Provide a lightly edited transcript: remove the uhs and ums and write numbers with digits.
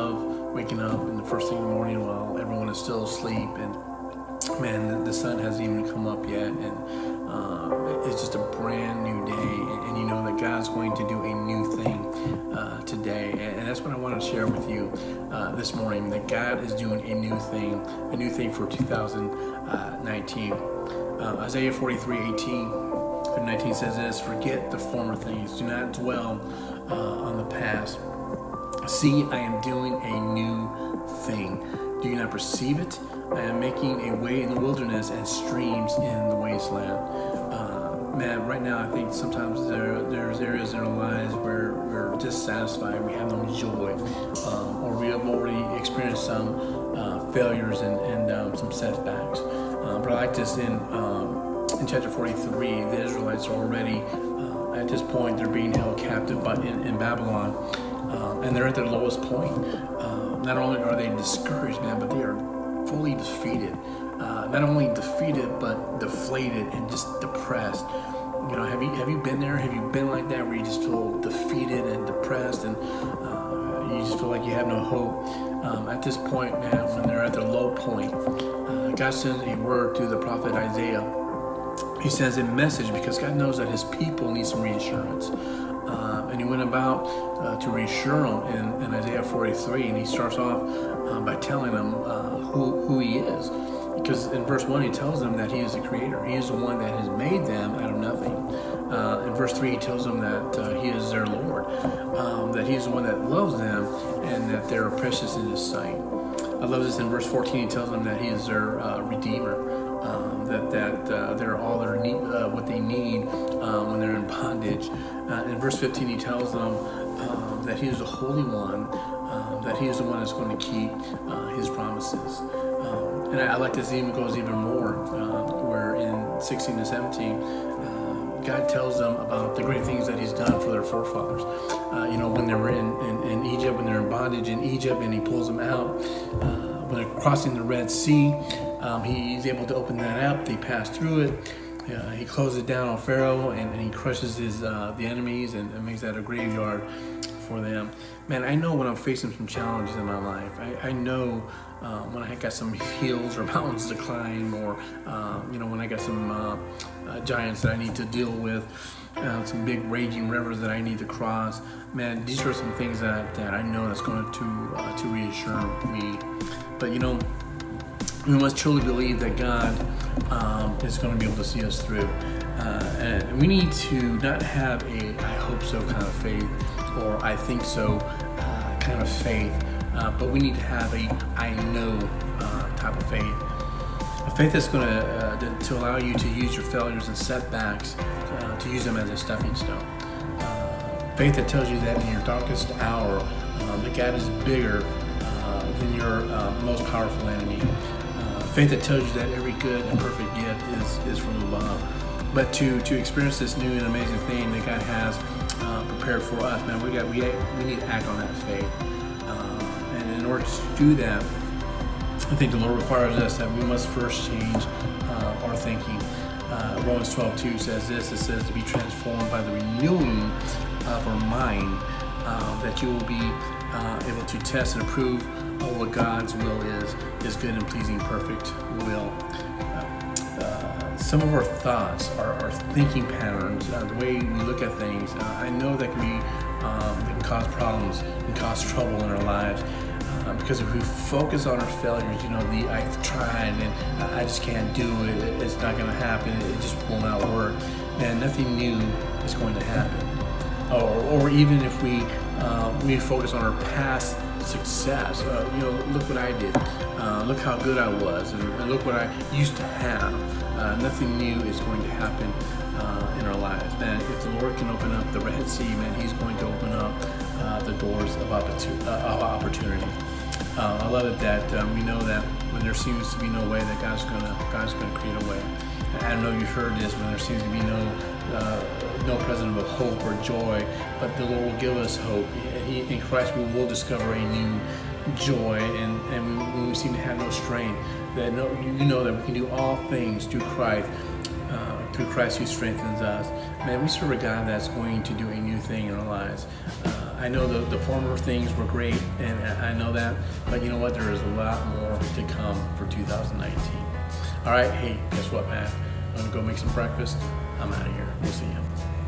love waking up in the first thing in the morning while everyone is still asleep, and man, the sun hasn't even come up yet, and it's just a brand new day, and you know that God's going to do a new thing today, and that's what I want to share with you this morning, that God is doing a new thing for 2019. Isaiah 43:18-19 says this: "Forget the former things, do not dwell on the past. See, I am doing a new thing. Do you not perceive it? I am making a way in the wilderness and streams in the wasteland." Man, right now I think sometimes there's areas in our lives where we're dissatisfied, we have no joy, or we have already experienced some failures and some setbacks. But I like this in chapter 43, the Israelites are already, at this point, they're being held captive in Babylon, and they're at their lowest point. Not only are they discouraged, man, but they are fully defeated. Not only defeated, but deflated and just depressed. You know, have you been there? Have you been like that, where you just feel defeated and depressed, and you just feel like you have no hope? At this point, man, when they're at their low point, God sends a word through the prophet Isaiah. He sends a message because God knows that His people need some reassurance. And He went about to reassure them in Isaiah 43, and He starts off by telling them who He is. Because in verse 1, He tells them that He is the Creator. He is the one that has made them out of nothing. In verse 3, He tells them that He is their Lord, that He is the one that loves them, and that they are precious in His sight. I love this. In verse 14, He tells them that He is their Redeemer, that they're all what they need when they're in bondage. In verse 15, He tells them that He is the Holy One, that He is the one that's going to keep His promises. And I like this, even goes even more, where in 16 to 17, God tells them about the great things that He's done for their forefathers. You know, when they were in Egypt, when they're in bondage in Egypt, and He pulls them out. When they're crossing the Red Sea, He's able to open that up. They pass through it. He closes it down on Pharaoh, and He crushes the enemies and makes that a graveyard for them. Man, I know when I'm facing some challenges in my life, I know when I got some hills or mountains to climb, or you know, when I got some giants that I need to deal with, some big raging rivers that I need to cross. Man, these are some things that I know that's going to reassure me. But you know, we must truly believe that God is going to be able to see us through. And we need to not have a "I hope so" kind of faith, or "I think so" kind of faith, but we need to have a "I know" type of faith. A faith that's going to allow you to use your failures and setbacks to use them as a stepping stone. Faith that tells you that in your darkest hour, that God is bigger than your most powerful enemy. Faith that tells you that every good and perfect gift is from above. But to experience this new and amazing thing that God has prepared for us, man, we need to act on that faith. And in order to do that, I think the Lord requires us that we must first change our thinking. Romans 12:2 says this. It says to be transformed by the renewing of our mind, that you will be able to test and approve what God's will is good and pleasing, perfect will. Some of our thoughts, our thinking patterns, the way we look at things, I know that can cause problems and cause trouble in our lives. Because if we focus on our failures, you know, I've tried and I just can't do it, it's not going to happen, it just will not work, man, nothing new is going to happen. Or even if we focus on our past success, you know, look what I did, look how good I was, and look what I used to have. Nothing new is going to happen in our lives, man. If the Lord can open up the Red Sea, man, He's going to open up the doors of opportunity. I love it that we know that when there seems to be no way, that God's gonna create a way. And I know you've heard this, when there seems to be no present of hope or joy, but the Lord will give us hope. In Christ we will discover a new joy, and when we seem to have no strength, that you know that we can do all things through Christ who strengthens us. Man, we serve a God that's going to do a new thing in our lives. I know the former things were great, and I know that, but you know what? There is a lot more to come for 2019. All right, hey, guess what, Matt? I'm gonna go make some breakfast. I'm out of here. We'll see you.